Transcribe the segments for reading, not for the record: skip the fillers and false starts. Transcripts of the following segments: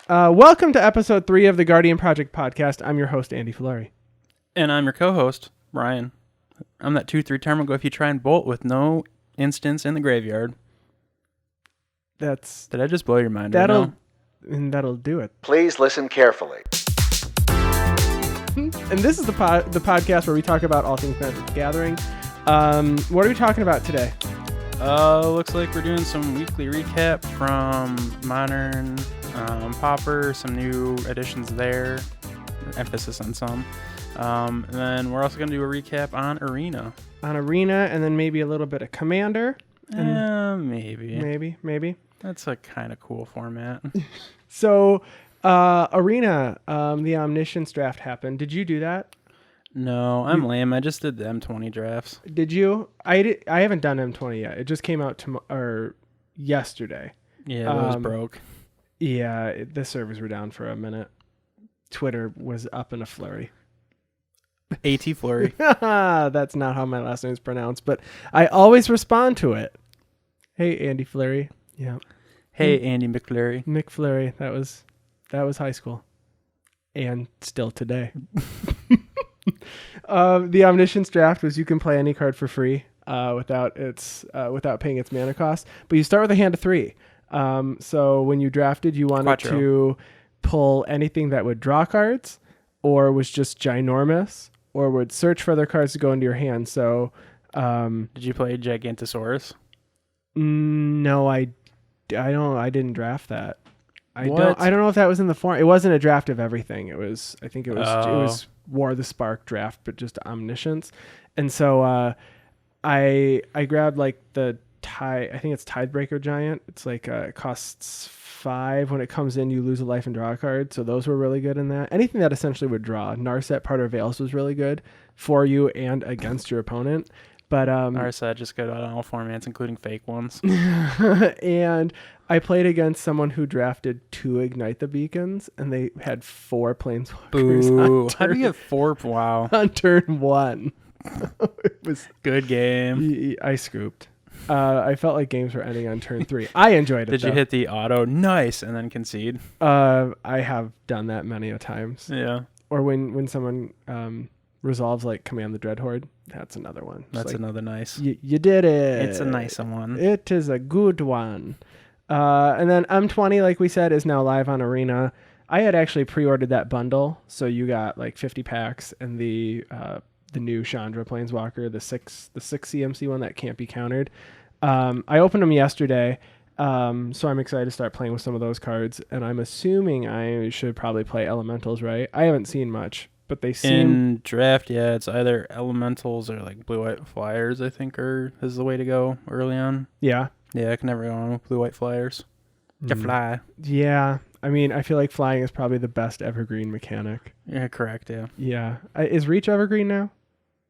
Welcome to episode 3 of the Guardian Project podcast. I'm your host, Andy Fleury. And I'm your co-host, Ryan. I'm that 2-3 term will go if you try and bolt with no instance in the graveyard. Did I just blow your mind right now? That'll do it. Please listen carefully. And this is the podcast where we talk about all things Magic the Gathering. What are we talking about today? Looks like we're doing some weekly recap from Modern, Pauper, some new additions there, emphasis on some. And then we're also going to do a recap on Arena. And then maybe a little bit of Commander. Maybe. That's a kind of cool format. So, Arena, the Omniscience draft happened. Did you do that? No, I'm lame. I just did the M20 drafts. Did you? I haven't done M20 yet. It just came out yesterday. Yeah, it was broke. Yeah, the servers were down for a minute. Twitter was up in a flurry. AT Flurry. That's not how my last name is pronounced, but I always respond to it. Hey, Andy Fleury. Yeah. Hey, Andy McFlurry. McFlurry. That was high school, and still today. The Omniscience draft was you can play any card for free without paying its mana cost, but you start with a hand of 3. So when you drafted, you wanted to pull anything that would draw cards, or was just ginormous, or would search for other cards to go into your hand. So, did you play Gigantosaurus? No, I didn't draft that. I don't know if that was in the form. It wasn't a draft of everything. It was War of the Spark draft, but just Omniscience. And so I grabbed like the I think it's Tidebreaker Giant. It's like it costs 5. When it comes in, you lose a life and draw a card. So those were really good in that. Anything that essentially would draw. Narset Parter Veils was really good for you and against your opponent. But Narset just good on all formats, including fake ones. And I played against someone who drafted 2 Ignite the Beacons, and they had 4 Planeswalkers. Boo! How do you have 4? Wow! On turn 1, it was good game. I scooped. I felt like games were ending on turn 3. I enjoyed it. Did you hit the auto nice and then concede? I have done that many a times. Yeah. Or when someone resolves like Command the Dreadhorde, that's another one. That's like, another nice. You did it. It's a nice one. It is a good one. And then M20, like we said, is now live on Arena. I had actually pre-ordered that bundle, so you got like 50 packs and the new Chandra Planeswalker, the 6 CMC one that can't be countered. I opened them yesterday, so I'm excited to start playing with some of those cards, and I'm assuming I should probably play Elementals, right? I haven't seen much, but they seem... In draft, yeah, it's either Elementals or like Blue-White Flyers, I think is the way to go early on. Yeah? Yeah, I can never go on with Blue-White Flyers. To fly. Yeah, I mean, I feel like flying is probably the best evergreen mechanic. Yeah, correct, yeah. Yeah. Is Reach evergreen now?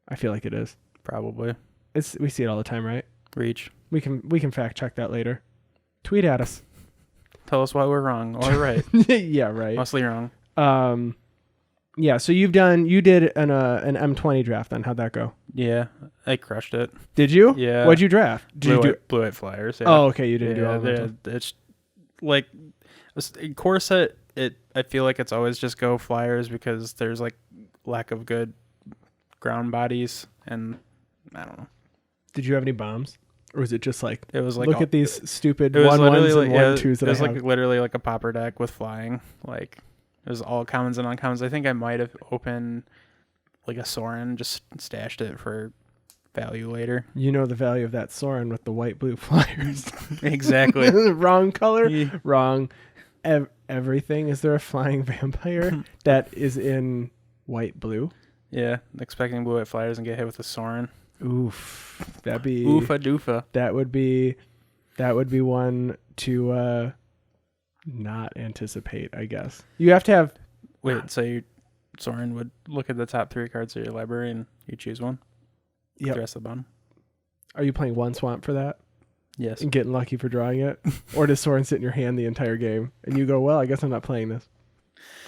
I feel like it is. Probably. We see it all the time, right? Reach. We can fact check that later. Tweet at us. Tell us why we're wrong or right. Yeah, right. Mostly wrong. Yeah, so you did an M20 draft then. How'd that go? Yeah, I crushed it. Did you? Yeah. What'd you draft? Blue-White Flyers. Yeah. Oh, okay, you didn't do all of them. It's like core set. I feel like it's always just go Flyers because there's like lack of good ground bodies, and I don't know. Did you have any bombs, or was it just like it was like look at these stupid 1/1s and 1/2s that I have? It was like literally like a pauper deck with flying. Like it was all commons and uncommons. I think I might have opened like a Sorin, just stashed it for value later. You know the value of that Sorin with the white-blue Flyers. Exactly. Wrong color. Yeah. Wrong. Everything. Is there a flying vampire that is in white-blue? Yeah, expecting Blue-White Flyers and get hit with a Sorin. Oof. That'd be oofa doofa. That would be one to not anticipate, I guess. You have to have so you Sorin would look at the top 3 cards of your library and you choose one. Yep. The rest of the bottom. Are you playing one swamp for that? Yes. And getting lucky for drawing it? Or does Sorin sit in your hand the entire game and you go, well, I guess I'm not playing this?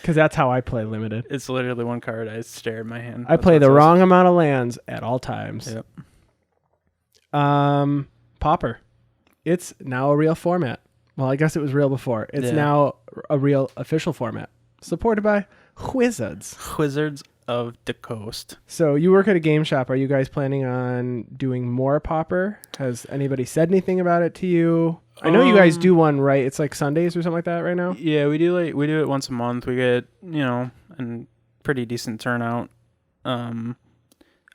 Because that's how I play Limited. It's literally one card. I stare at my hand. I play the wrong amount of lands at all times. Yep. Pauper. It's now a real format. Well, I guess it was real before. It's now a real official format supported by Wizards. Wizards of the Coast. So you work at a game shop. Are you guys planning on doing more Pauper? Has anybody said anything about it to you? I know you guys do one, right? It's like Sundays or something like that right now. Yeah, we do it once a month. We get, a pretty decent turnout.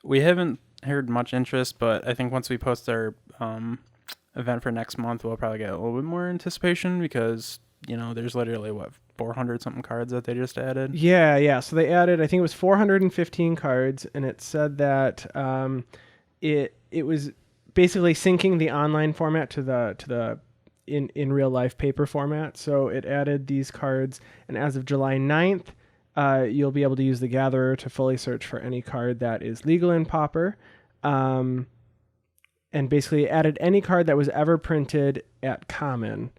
We haven't heard much interest, but I think once we post our event for next month, we'll probably get a little bit more anticipation because, there's literally 400 something cards that they just added. Yeah. So they added, I think it was 415 cards, and it said that it was basically syncing the online format to the in real life paper format. So it added these cards, and as of July 9th, you'll be able to use the Gatherer to fully search for any card that is legal in Pauper. And basically added any card that was ever printed at Common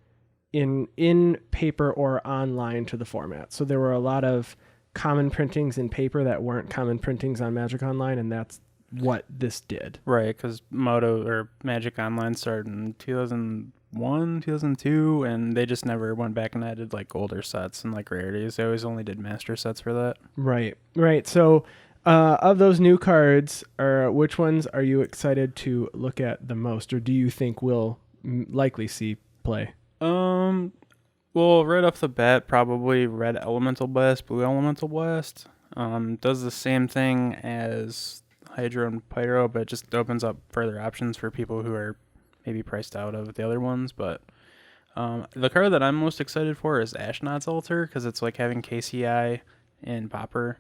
in paper or online to the format. So there were a lot of Common printings in paper that weren't Common printings on Magic Online, and that's what this did. Right, because Magic Online started in 2001, 2002, and they just never went back and added like older sets and like rarities. They always only did master sets for that. Right. So of those new cards, which ones are you excited to look at the most, or do you think we'll likely see play? Well, right off the bat, probably Red Elemental Blast, Blue Elemental Blast. Does the same thing as Hydro and Pyro, but it just opens up further options for people who are maybe priced out of the other ones. But the card that I'm most excited for is Ashnod's Altar, because it's like having KCI in Pauper.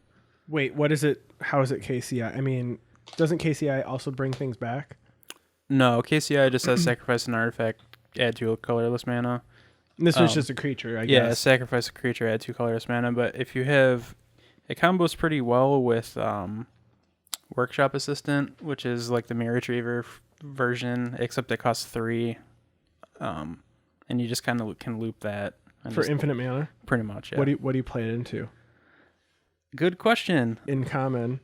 Wait, what is it? How is it KCI? I mean, doesn't KCI also bring things back? No, KCI just says sacrifice an artifact, add 2 colorless mana. And this was just a creature, I guess. Yeah, sacrifice a creature, add 2 colorless mana. But if you have... It combos pretty well with Workshop Assistant, which is like the Mirror Retriever version, except it costs 3. And you just kind of can loop that. For infinite mana? Pretty much, yeah. What do you play it into? Good question. In Common.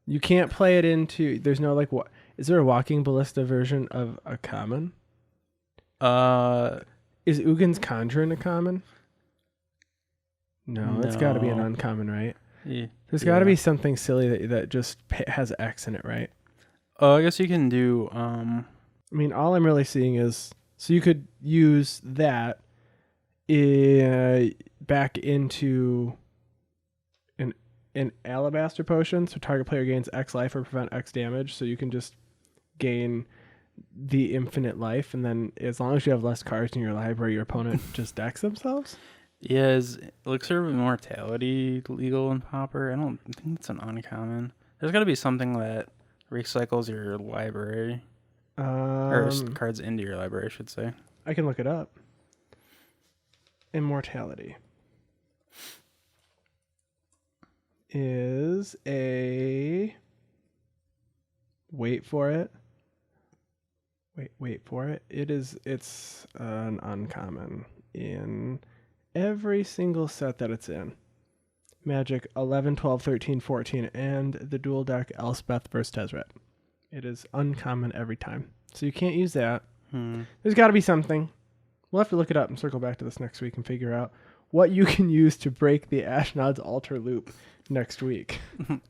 You can't play it into... There's no like... What is there a Walking Ballista version of a Common? Is Ugin's Conjuring a Common? No, it's got to be an uncommon, right? Yeah. There's got to be something silly that just has X in it, right? Oh, I guess you can do... I mean, all I'm really seeing is... So you could use that back into an Alabaster Potion, so target player gains X life or prevent X damage, so you can just gain the infinite life, and then as long as you have less cards in your library, your opponent just decks themselves? Yeah, is Elixir of Immortality legal in Pauper? I don't think it's an uncommon. There's got to be something that recycles your library. Or cards into your library, I should say. I can look it up. Immortality is a... Wait for it. It's an uncommon in every single set that it's in. Magic 11, 12, 13, 14, and the dual deck Elspeth vs. Tezzeret. It is uncommon every time. So you can't use that. There's got to be something. We'll have to look it up and circle back to this next week and figure out what you can use to break the Ashnod's Altar loop next week.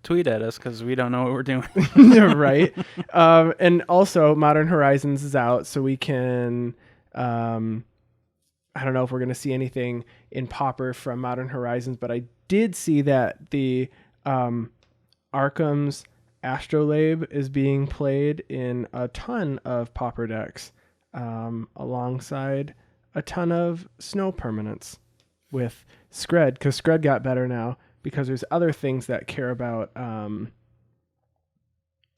Tweet at us because we don't know what we're doing. Right. And also Modern Horizons is out, so we can... I don't know if we're going to see anything in Pauper from Modern Horizons, but I did see that the Arkham's Astrolabe is being played in a ton of Pauper decks, alongside a ton of Snow Permanents with Skred, because Skred got better now, because there's other things that care about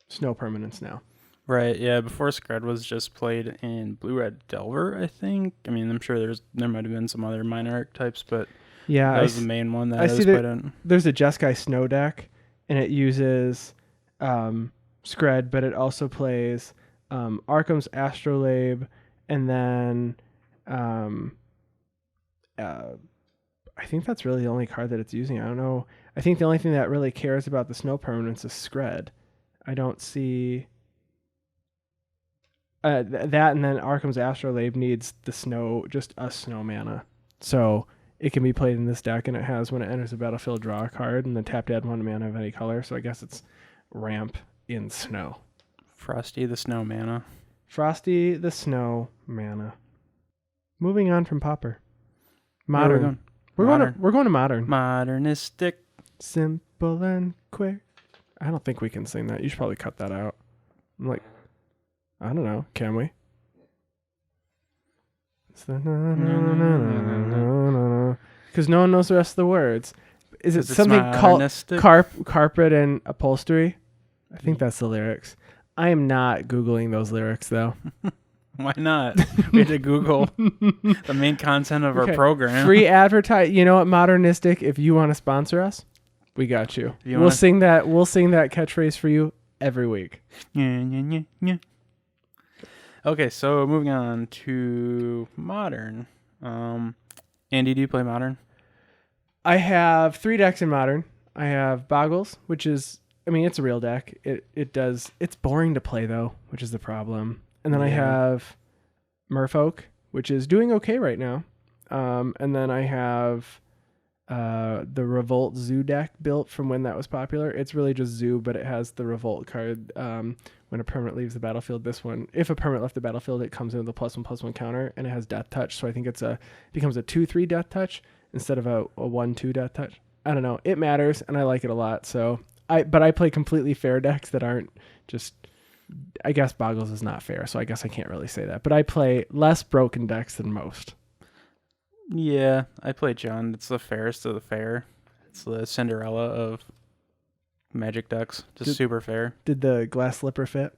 Snow Permanents now. Right, yeah. Before Skred was just played in Blue-Red Delver, I think. I mean, I'm sure there might have been some other minor archetypes, but yeah, that was the main one that I was played in. There's a Jeskai Snow deck, and it uses Skred, but it also plays Arkham's Astrolabe, and then I think that's really the only card that it's using. I don't know. I think the only thing that really cares about the Snow Permanents is Skred. I don't see... that, and then Arkham's Astrolabe needs the snow, just a snow mana. So it can be played in this deck, and it has when it enters the battlefield, draw a card, and then tap to add 1 mana of any color. So I guess it's ramp in snow. Frosty the Snow mana. Frosty the Snow mana. Moving on from Pauper. Modern. We're going to Modern. Modernistic. Simple and quick. I don't think we can sing that. You should probably cut that out. I'm like, I don't know. Can we? Because no one knows the rest of the words. Is it something called carpet and upholstery? I think that's the lyrics. I am not Googling those lyrics, though. Why not? We had to Google the main content of our program. Free advertise. You know what, Modernistic? If you want to sponsor us, we got you. We'll sing that catchphrase for you every week. Yeah. Okay, so moving on to Modern. Andy, do you play Modern? I have 3 decks in Modern. I have Boggles, which is, I mean, it's a real deck. It's boring to play though, which is the problem. And then I have Merfolk, which is doing okay right now. And then I have the Revolt Zoo deck built from when that was popular. It's really just Zoo, but it has the Revolt card. When a permanent leaves the battlefield, if a permanent left the battlefield, it comes in with a +1/+1 counter, and it has Death Touch. So I think it becomes a 2/3 Death Touch instead of a 1/2 Death Touch. I don't know. It matters, and I like it a lot. So I play completely fair decks that aren't just. I guess Boggles is not fair, so I guess I can't really say that. But I play less broken decks than most. Yeah, I play John. It's the fairest of the fair. It's the Cinderella of Magic decks. Super fair. Did the glass slipper fit?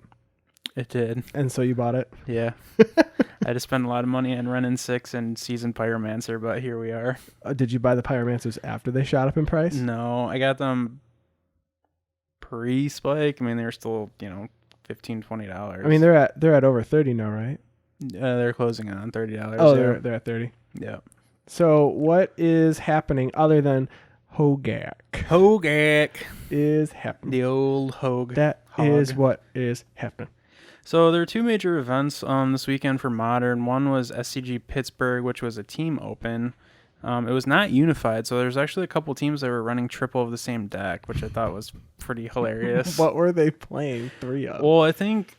It did. And so you bought it? Yeah. I had to spend a lot of money on Renin 6 and Seasoned Pyromancer, but here we are. Did you buy the Pyromancers after they shot up in price? No, I got them pre-spike. I mean, they were still, $15-$20. I mean, they're at over 30 now, right? They're closing on $30. Oh, they're at 30. Yeah. So what is happening other than Hogak? Hogak is happening. The old Hog. That is what is happening. So there are 2 major events this weekend for Modern. One was SCG Pittsburgh, which was a team open. It was not unified, so there's actually a couple teams that were running triple of the same deck, which I thought was pretty hilarious. What were they playing 3 of? Well, I think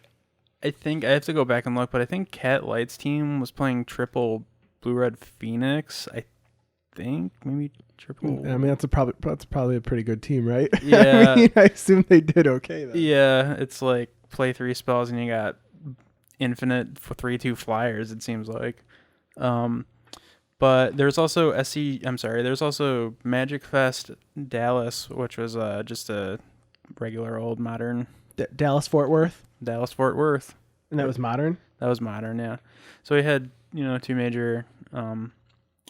I have to go back and look, but I think Cat Light's team was playing triple Blue-Red Phoenix. I think maybe triple. I mean, that's probably a pretty good team, right? Yeah. I assume they did okay then. Yeah, it's like play 3 spells and you got infinite for 3/2 flyers. It seems like. But there's also there's also Magic Fest Dallas, which was just a regular old Modern. Dallas Fort Worth. And that was Modern. That was Modern, yeah. So we had 2 major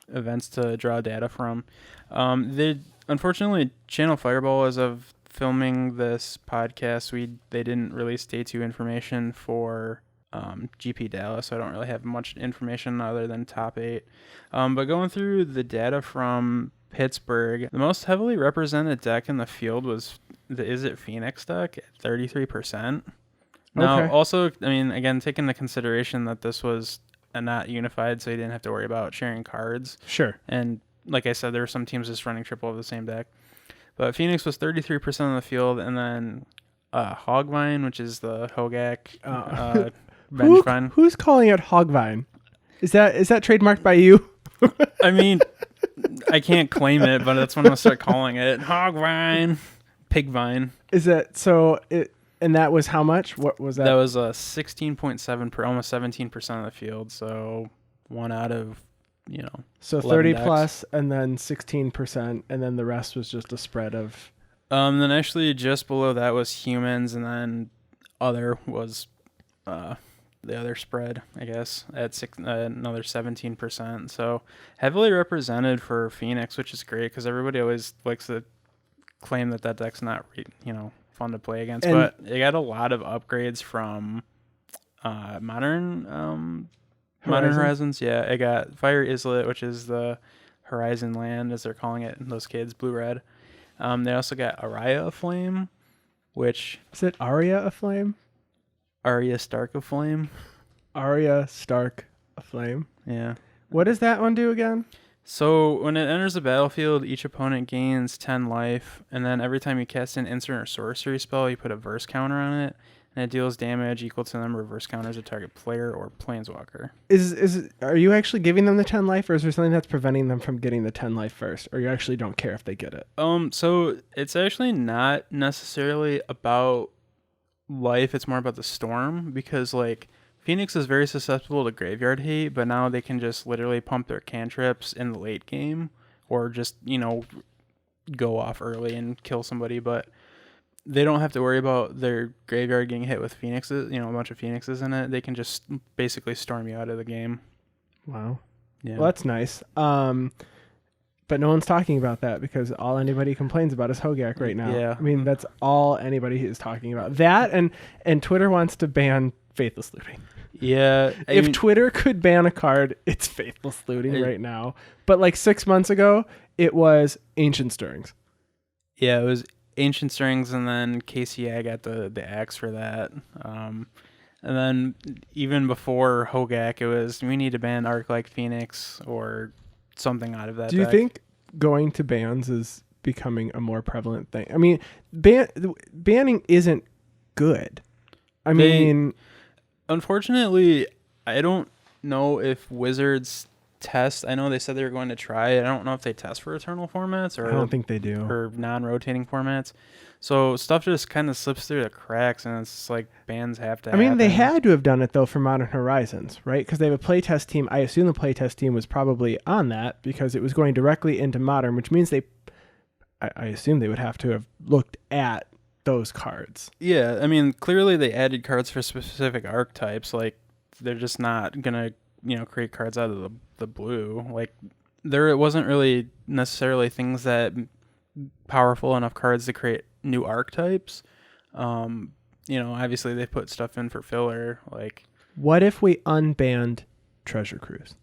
events to draw data from. Unfortunately, Channel Fireball, as of filming this podcast, they didn't release day 2 information for GP Dallas, so I don't really have much information other than top 8. But going through the data from Pittsburgh, the most heavily represented deck in the field was the Is It Phoenix deck at 33%. Now, also, I mean, again, take into consideration that this was not unified, so you didn't have to worry about sharing cards. Sure. And like I said, there were some teams just running triple of the same deck. But Phoenix was 33% of the field, and then Hogvine, which is the Hogak Vengevine. Who's calling it Hogvine? Is that trademarked by you? I mean, I can't claim it, but that's what I'm going to start calling it. Hogvine. Pigvine. Is that so? And that was how much? What was that? That was 16.7 per, almost 17% of the field. So 1 out of, So 30 plus, and then 16%, and then the rest was just a spread of. Then actually just below that was humans, and then other was the other spread, I guess, at another 17%. So heavily represented for Phoenix, which is great because everybody always likes to claim that deck's not, fun to play against. But it got a lot of upgrades from Modern Horizons. Yeah, it got Fire Islet, which is the Horizon Land, as they're calling it, those kids, blue-red. They also got Arya Aflame, which... Is it Arya Aflame? Arya Stark Aflame. Arya Stark Aflame. Yeah. What does that one do again? So when it enters the battlefield, each opponent gains 10 life, and then every time you cast an instant or sorcery spell, you put a verse counter on it, and it deals damage equal to the number of verse counters a target player or planeswalker. Are you actually giving them the 10 life, or is there something that's preventing them from getting the 10 life first, or you actually don't care if they get it? So it's actually not necessarily about life, it's more about the storm, because like Phoenix is very susceptible to graveyard hate, but now they can just literally pump their cantrips in the late game or just, go off early and kill somebody, but they don't have to worry about their graveyard getting hit with phoenixes, a bunch of phoenixes in it. They can just basically storm you out of the game. Wow. Yeah. Well, that's nice. But no one's talking about that because all anybody complains about is Hogak right now. Yeah. I mean, that's all anybody is talking about. That and Twitter wants to ban Faithless Looting. Yeah. If Twitter could ban a card, it's Faithless Looting right now. But like 6 months ago, it was Ancient Stirrings. Yeah, it was Ancient Stirrings, and then KCI got the axe for that. And then even before Hogak, it was we need to ban Arc-like Phoenix or something out of that. Do you think going to bans is becoming a more prevalent thing? I mean, banning isn't good. I mean, unfortunately, I don't know if Wizards test. I know they said they were going to try it. I don't know if they test for eternal formats or I don't think they do, or non-rotating formats. So stuff just kind of slips through the cracks, and it's like bans have to. I mean, they had to have done it though for Modern Horizons, right? Because they have a playtest team. I assume the playtest team was probably on that because it was going directly into Modern, which means I assume they would have to have looked at those cards. Yeah, I mean, clearly they added cards for specific archetypes. Like they're just not gonna, create cards out of the blue. Like it wasn't really necessarily things that powerful enough cards to create new archetypes. Obviously they put stuff in for filler. Like, what if we unbanned Treasure Cruise?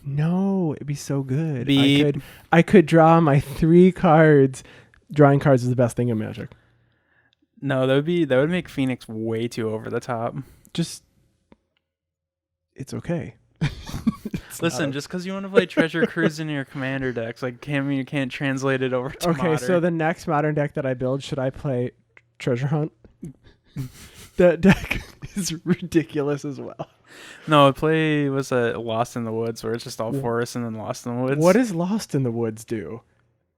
No, it'd be so good. Beep. I could draw my 3 cards. Drawing cards is the best thing in Magic. No, that would make Phoenix way too over the top. It's okay. Listen, just because you want to play Treasure Cruise in your commander decks, like you can't translate it over to Modern. So the next Modern deck that I build, should I play Treasure Hunt? That deck is ridiculous as well. No, was a Lost in the Woods where it's just all forest and then Lost in the Woods. What does Lost in the Woods do?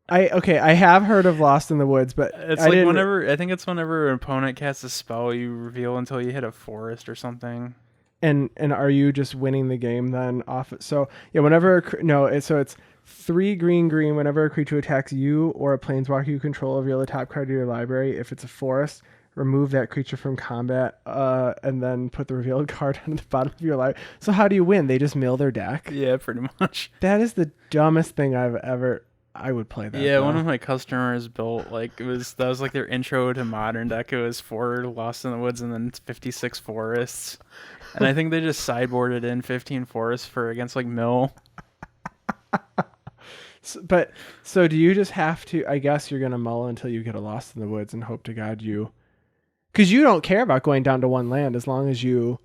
I have heard of Lost in the Woods, but it's I think it's whenever an opponent casts a spell, you reveal until you hit a forest or something. And are you just winning the game then off? So yeah, it's 3 green. Whenever a creature attacks you or a planeswalker you control, reveal the top card of your library. If it's a forest, remove that creature from combat, and then put the revealed card on the bottom of your library. So how do you win? They just mill their deck? Yeah, pretty much. That is the dumbest thing I've ever. I would play that. Yeah, one of my customers built that was like their intro to Modern deck. It was 4 Lost in the Woods and then 56 forests. And I think they just sideboarded in 15 forests against like mill. So do you just have to? I guess you're gonna mull until you get a Lost in the Woods and hope to God because you don't care about going down to 1 land as long as you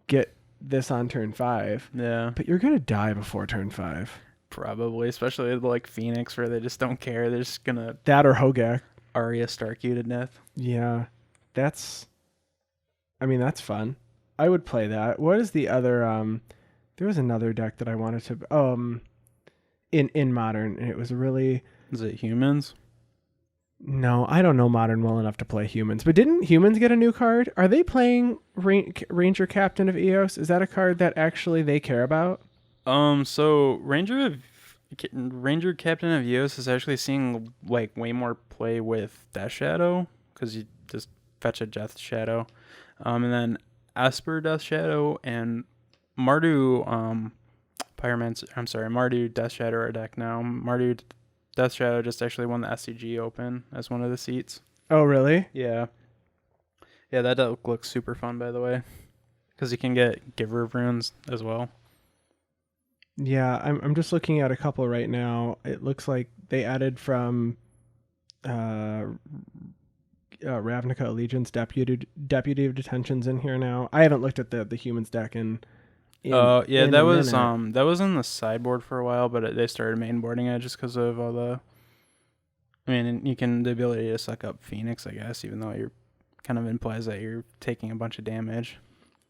get this on turn 5. Yeah, but you're gonna die before turn 5. Probably, especially like Phoenix, where they just don't care. They're just gonna that or Hogak. Arya Stark you to death. Yeah, that's fun. I would play that. What is the other? There was another deck that I wanted to in Modern, and it was really. Is it Humans? No, I don't know Modern well enough to play Humans. But didn't Humans get a new card? Are they playing Ranger Captain of Eos? Is that a card that actually they care about? So Ranger Captain of Eos is actually seeing like way more play with Death Shadow because you just fetch a Death Shadow, and then Esper Death Shadow and Mardu Mardu Death Shadow are deck now. Mardu Death Shadow just actually won the SCG Open as one of the seats. Oh really? Yeah. Yeah, that deck looks super fun by the way, because you can get Giver of Runes as well. Yeah, I'm just looking at a couple right now. It looks like they added from Ravnica Allegiance Deputy of Detentions in here now. I haven't looked at the Humans deck in That was in the sideboard for a while, but they started mainboarding it just because of all the. I mean, the ability to suck up Phoenix, I guess, even though you're kind of implies that you're taking a bunch of damage.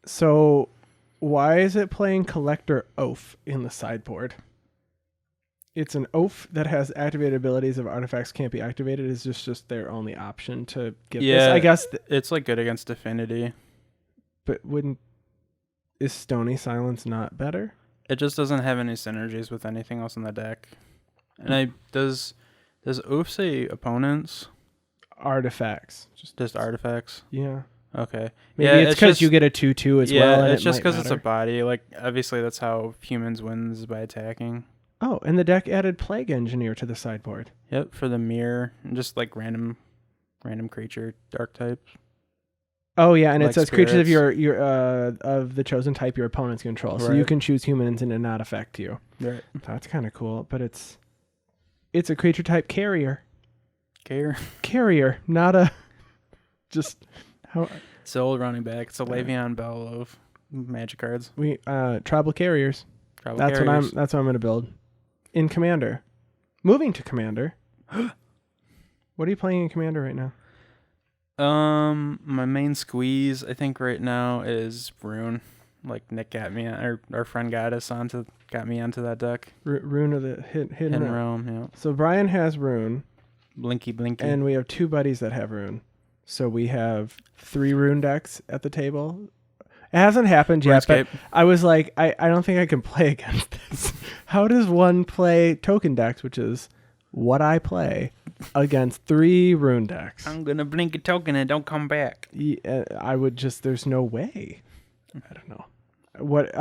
So, why is it playing Collector Oath in the sideboard? It's an oath that has activated abilities of artifacts can't be activated. Is just their only option to get this? I guess it's like good against Affinity. But is Stony Silence not better? It just doesn't have any synergies with anything else in the deck. And does oath say opponents? Artifacts. Just artifacts? Yeah. Okay. Maybe it's because you get a 2/2 as well. Yeah, it's just because it's a body. Like, obviously, that's how humans wins by attacking. Oh, and the deck added Plague Engineer to the sideboard. Yep, for the mirror, and just like random creature archetypes. Oh yeah, and like it says spirits. Creatures of your of the chosen type your opponents control, so you can choose humans and it not affect you. Right. That's kind of cool, but it's a creature type carrier. Carrier, not a just how. It's the old running back. It's a Le'Veon Bell of Magic cards. Tribal carriers. That's what I'm going to build. In Commander. Moving to Commander. What are you playing in Commander right now? My main squeeze, I think right now is Rune. Like Nick got me, our friend got me onto that deck. Rune of the Hidden Realm, yeah. So Brian has Rune. Blinky. And we have 2 buddies that have Rune. So we have 3 Rune decks at the table. It hasn't happened yet, but I was like, I don't think I can play against this. How does one play token decks, which is what I play, against 3 Rune decks? I'm going to blink a token and don't come back. Yeah, I would just, there's no way. I don't know. What,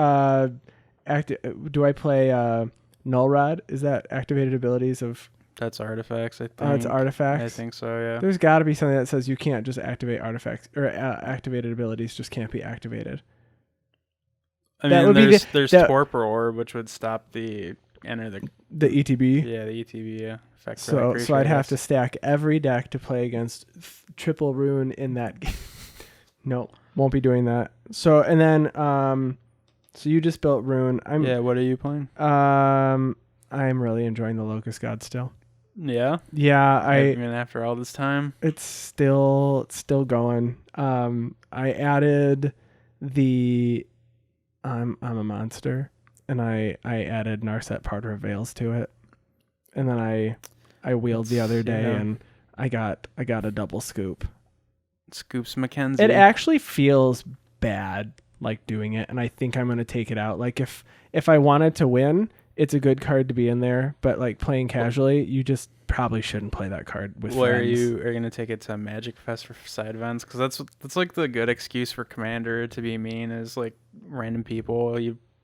do I play Null Rod? Is that activated abilities of... That's artifacts, I think. Oh, it's artifacts? I think so, yeah. There's got to be something that says you can't just activate artifacts, or activated abilities just can't be activated. I mean, there's Torpor Orb, which would stop the ETB? Yeah, the ETB, yeah. Effect so I'd have to stack every deck to play against triple Rune in that game. No, won't be doing that. So, and then, so you just built Rune. What are you playing? I'm really enjoying the Locust God still. Yeah? Yeah, I mean, after all this time? It's still going. I added the I'm a monster, and I added Narset Parter Veils to it. And then I wheeled the other day and I got a double scoop. Scoops Mackenzie. It actually feels bad like doing it, and I think I'm going to take it out. Like if I wanted to win, it's a good card to be in there, but like playing casually, you just probably shouldn't play that card with friends. Are you going to take it to Magic Fest for side events? Because that's like the good excuse for Commander to be mean is like random people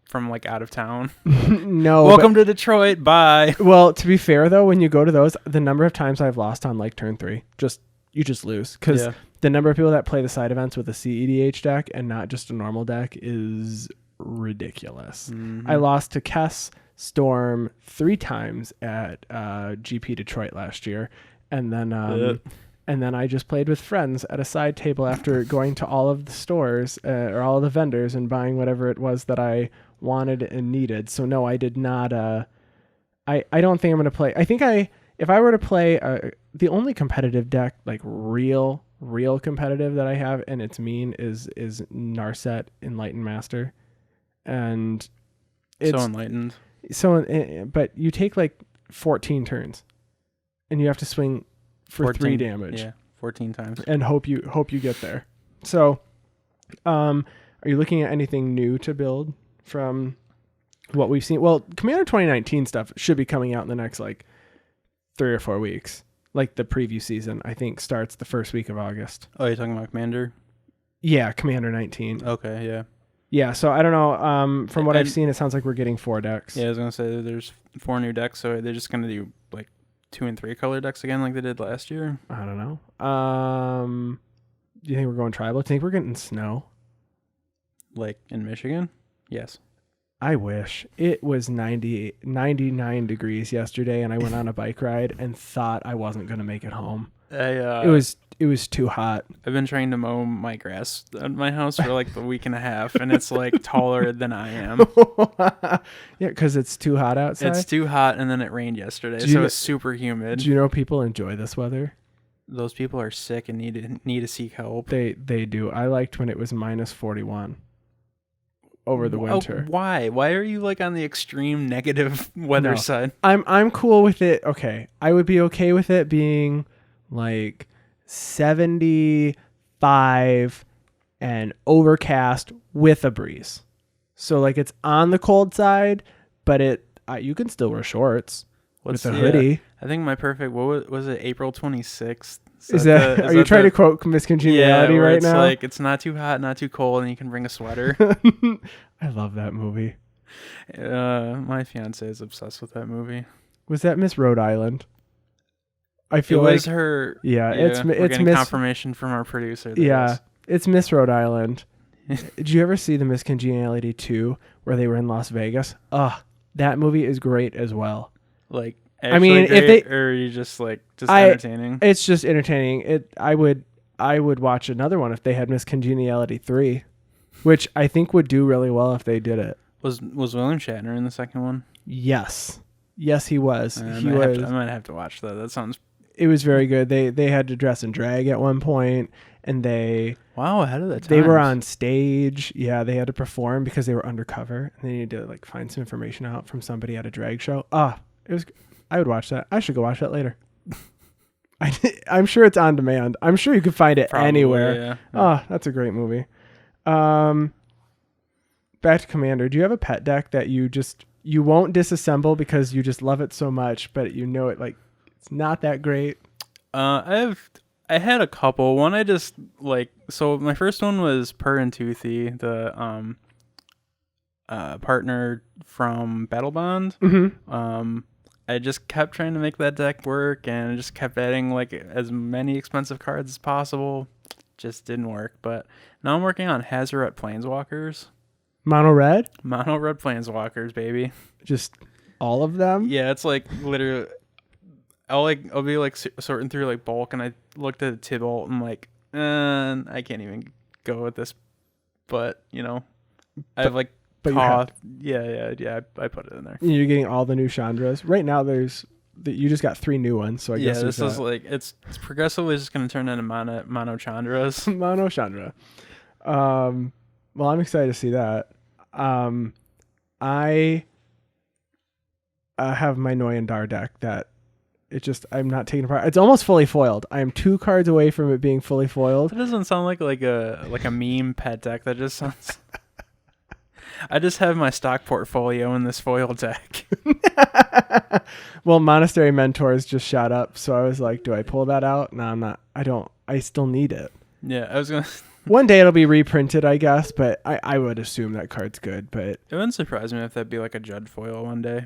from like out of town. No. Welcome to Detroit. Bye. Well, to be fair though, when you go to those, the number of times I've lost on like turn 3, you just lose because the number of people that play the side events with a CEDH deck and not just a normal deck is ridiculous. Mm-hmm. I lost to Kess Storm 3 times at GP Detroit last year, and then I just played with friends at a side table after going to all of the stores or all of the vendors and buying whatever it was that I wanted and needed. So no, I did not. I don't think I'm going to play. I think if I were to play the only competitive deck, like real competitive that I have, and it's mean is Narset Enlightened Master, and it's so enlightened. So, but you take like 14 turns, and you have to swing for 3 damage. Yeah, 14 times, and hope you get there. So, are you looking at anything new to build from what we've seen? Well, Commander 2019 stuff should be coming out in the next like 3 or 4 weeks. Like the preview season, I think starts the first week of August. Oh, you're talking about Commander? Yeah, Commander 19. Okay, yeah. Yeah, so I don't know. From what I've seen, it sounds like we're getting 4 decks. Yeah, I was going to say there's 4 new decks, so they're just going to do like 2 and 3 color decks again like they did last year? I don't know. Do you think we're going tribal? Do you think we're getting snow? Like in Michigan? Yes. I wish. It was 99 degrees yesterday, and I went on a bike ride and thought I wasn't going to make it home. It was too hot. I've been trying to mow my grass at my house for like the week and a half, and it's like taller than I am. Yeah, because it's too hot outside. It's too hot, and then it rained yesterday, so it's super humid. Do you know people enjoy this weather? Those people are sick and need to seek help. They do. I liked when it was minus 41 over the winter. Why? Why are you like on the extreme negative weather side? I'm cool with it. Okay, I would be okay with it being like 75 and overcast with a breeze. So like it's on the cold side, but you can still wear shorts with a hoodie. I think my perfect, what was it, April 26th? Are you trying to quote Miss Congeniality right now? It's like it's not too hot, not too cold, and you can bring a sweater. I love that movie. My fiance is obsessed with that movie. Was that Miss Rhode Island? I feel it like was her. Yeah, it's getting Miss, confirmation from our producer. It's Miss Rhode Island. Did you ever see the Miss Congeniality 2 where they were in Las Vegas? That movie is great as well. Like, I mean, great, if they, or are you just entertaining? It's just entertaining. I would watch another one if they had Miss Congeniality 3, which I think would do really well if they did it. Was William Shatner in the second one? Yes, he was. I might have to watch that. That sounds. It was very good. They had to dress and drag at one point, and ahead of that time. They were on stage. Yeah, they had to perform because they were undercover, and they needed to like find some information out from somebody at a drag show. It was. I would watch that. I should go watch that later. I'm sure it's on demand. I'm sure you could find it anywhere. Yeah. That's a great movie. Back to Commander. Do you have a pet deck that you won't disassemble because you just love it so much, but you know it like it's not that great? I had a couple. One I just like. So my first one was Purr and Toothy, the partner from Battle Bond. Mm-hmm. I just kept trying to make that deck work, and I just kept adding like as many expensive cards as possible. Just didn't work. But now I'm working on Hazoret Planeswalkers. Mono red Planeswalkers, baby. Just all of them? Yeah, it's like literally. I'll be like sorting through like bulk, and I looked at the Tybalt and like, I can't even go with this. But I have like. But I put it in there. You're getting all the new Chandras. Right now, you just got 3 new ones, so I guess this is like it's progressively just going to turn into mono Chandras. Mono Chandra. Well, I'm excited to see that. I have my Noyan Dar deck that I'm not taking apart. It's almost fully foiled. I am 2 cards away from it being fully foiled. That doesn't sound like a meme pet deck. That just sounds. I just have my stock portfolio in this foil deck. Well, Monastery Mentors just shot up, so I was like, do I pull that out? No, I'm not. I don't. I still need it. Yeah, I was going to... One day it'll be reprinted, I guess, but I would assume that card's good. But it wouldn't surprise me if that'd be like a Judd foil one day.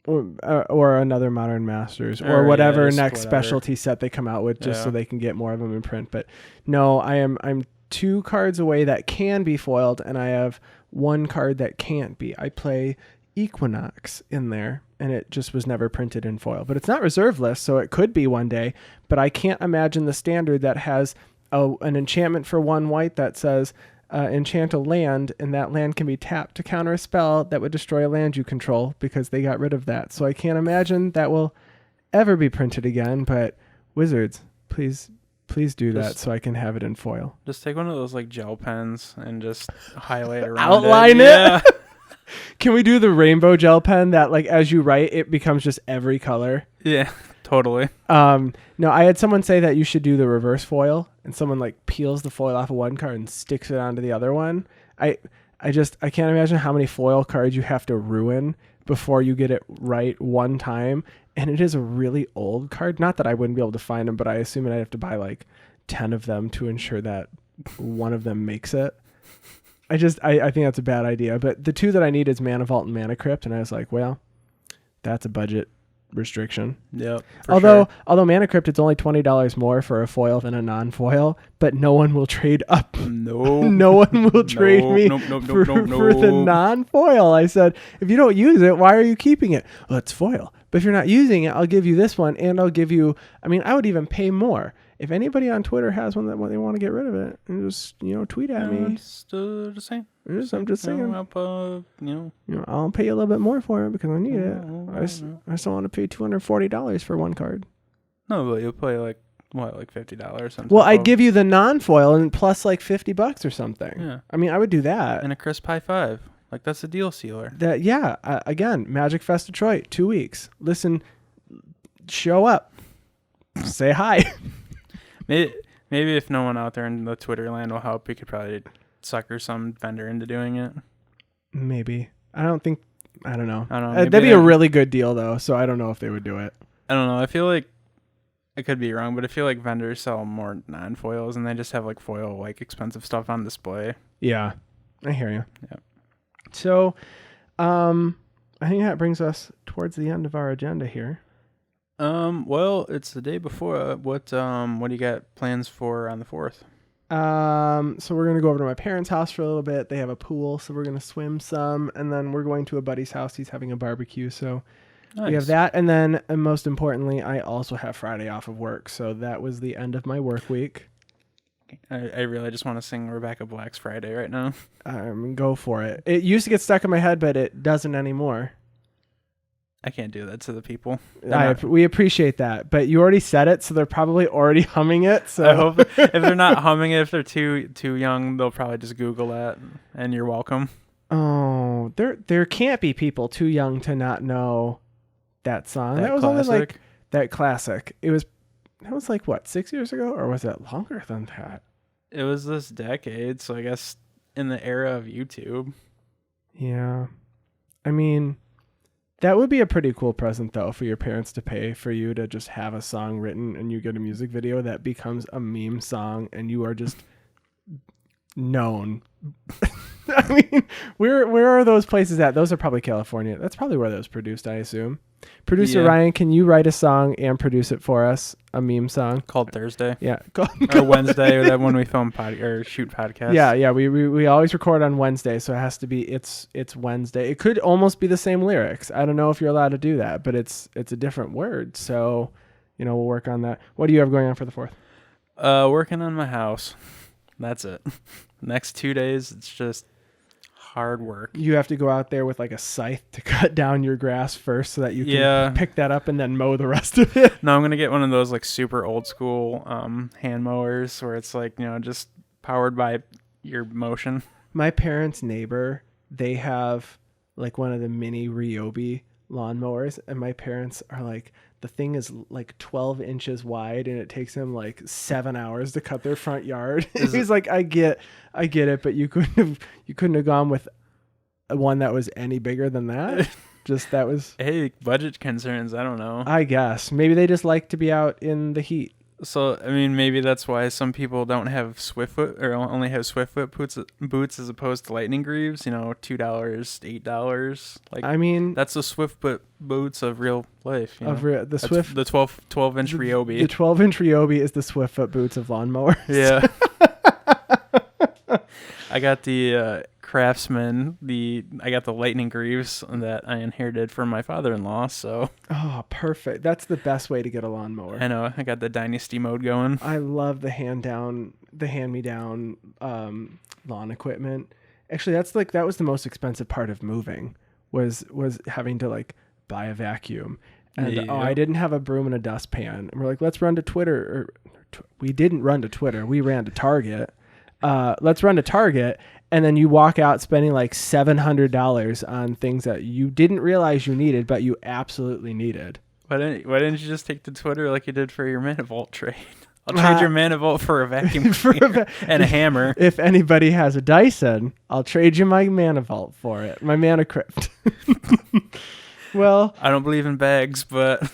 Or another Modern Masters, or whatever next specialty set they come out with, just so they can get more of them in print. But no, I'm 2 cards away that can be foiled, and I have 1 card that can't be. I play Equinox in there, and it just was never printed in foil. But it's not reserve list, so it could be one day. But I can't imagine the standard that has an enchantment for 1 white that says enchant a land, and that land can be tapped to counter a spell that would destroy a land you control, because they got rid of that. So I can't imagine that will ever be printed again. But Wizards, please do that so I can have it in foil. Just take one of those like gel pens and just highlight around outline it. Yeah. Can we do the rainbow gel pen that like as you write it becomes just every color? Yeah, totally. No, I had someone say that you should do the reverse foil, and someone like peels the foil off of 1 card and sticks it onto the other one. I can't imagine how many foil cards you have to ruin before you get it right one time. And it is a really old card. Not that I wouldn't be able to find them, but I assume I'd have to buy like 10 of them to ensure that one of them makes it. I think that's a bad idea. But the 2 that I need is Mana Vault and Mana Crypt. And I was like, well, that's a budget restriction. Yep. Although Mana Crypt, it's only $20 more for a foil than a non-foil, but no one will trade up. No one will trade me for the non-foil. I said, if you don't use it, why are you keeping it? Well, it's foil. But if you're not using it, I'll give you this one, and I'll give you. I mean, I would even pay more if anybody on Twitter has one that they want to get rid of it, and just tweet at me. It's the same. I'm just saying. I'll pay you a little bit more for it because I need it. I just don't want to pay $240 for one card. No, but you'll pay like $50. Well, I'd give you the non-foil and plus like $50 or something. Yeah. I mean, I would do that. And a crisp high five. Like, that's a deal sealer. Again, Magic Fest Detroit, 2 weeks. Listen, show up, say hi. Maybe if no one out there in the Twitter land will help, we could probably sucker some vendor into doing it. Maybe. I don't know. That'd be a really good deal though, so I don't know if they would do it. I don't know. I feel like I could be wrong, but I feel like vendors sell more non-foils and they just have like foil, like expensive stuff on display. Yeah, I hear you. Yeah. So, I think that brings us towards the end of our agenda here. Well, it's the day before. What do you got plans for on the 4th? So we're going to go over to my parents' house for a little bit. They have a pool, so we're going to swim some, and then we're going to a buddy's house. He's having a barbecue, so nice. We have that. And then, most importantly, I also have Friday off of work, so that was the end of my work week. I really just want to sing Rebecca Black's Friday right now. Go for it. It used to get stuck in my head, but it doesn't anymore. I can't do that to the people. We appreciate that, but you already said it, so they're probably already humming it. So I hope if they're not humming it, if they're too young, they'll probably just Google that, and you're welcome. Oh, there can't be people too young to not know that song. That was classic. Only like that classic. That was like what, 6 years ago, or was it longer than that? It was this decade, so I guess in the era of YouTube. Yeah, I mean, that would be a pretty cool present though for your parents to pay for you to just have a song written and you get a music video that becomes a meme song and you are just known. I mean, where are those places at? Those are probably California. That's probably where those produced, I assume. Producer Ryan, can you write a song and produce it for us? A meme song called Thursday. Yeah, or Wednesday, or that when we film or shoot podcasts. Yeah. We always record on Wednesday, so it has to be it's Wednesday. It could almost be the same lyrics. I don't know if you're allowed to do that, but it's a different word. So, we'll work on that. What do you have going on for the 4th? Working on my house. That's it. Next 2 days, it's just hard work. You have to go out there with like a scythe to cut down your grass first so that you can pick that up and then mow the rest of it. No, I'm going to get one of those like super old school hand mowers where it's like, just powered by your motion. My parents' neighbor, they have like one of the mini Ryobi lawnmowers, and my parents are like, the thing is like 12 inches wide and it takes them like 7 hours to cut their front yard. He's like, I get it, but you couldn't have gone with one that was any bigger than that. Just that was. Hey, budget concerns. I don't know. I guess maybe they just like to be out in the heat. So, I mean, maybe that's why some people don't have Swiftfoot or only have Swiftfoot boots as opposed to Lightning Greaves, $2, $8. Like, I mean, that's the Swiftfoot boots of real life. The 12-inch Ryobi. The 12-inch Ryobi is the Swiftfoot boots of lawnmowers. Yeah. I got the Craftsman. I got the Lightning Greaves that I inherited from my father-in-law. So. Oh, perfect! That's the best way to get a lawnmower. I know. I got the Dynasty mode going. I love the hand-me-down lawn equipment. Actually, that was the most expensive part of moving was having to like buy a vacuum. And I didn't have a broom and a dustpan. And we're like, let's run to Twitter. We didn't run to Twitter. We ran to Target. Let's run to Target. And then you walk out spending like $700 on things that you didn't realize you needed, but you absolutely needed. Why didn't you just take to Twitter like you did for your Manivolt trade? I'll trade your Manivolt for a vacuum cleaner and a hammer. If anybody has a Dyson, I'll trade you my Manivolt for it. My Mana Crypt. Well, I don't believe in bags, but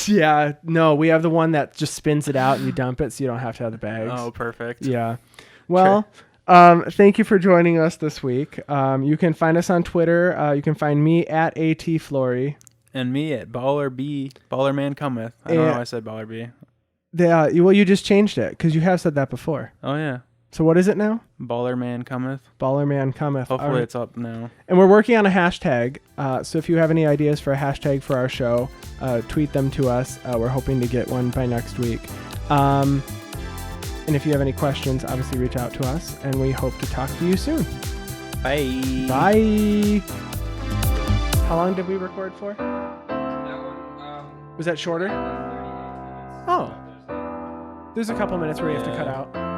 yeah, no, we have the one that just spins it out and you dump it so you don't have to have the bags. Oh, perfect. Yeah. Well, sure. Thank you for joining us this week. You can find us on Twitter. You can find me at ATFlory. And me at Ballerman Cometh. I don't know why I said Baller B. Well, you just changed it because you have said that before. Oh, yeah. So what is it now? Baller Man Cometh. Baller Man Cometh. Hopefully it's up now. And we're working on a hashtag. So if you have any ideas for a hashtag for our show, tweet them to us. We're hoping to get one by next week. And if you have any questions, obviously reach out to us. And we hope to talk to you soon. Bye. Bye. How long did we record for? Was that shorter? Oh. There's a couple minutes where you have to cut out.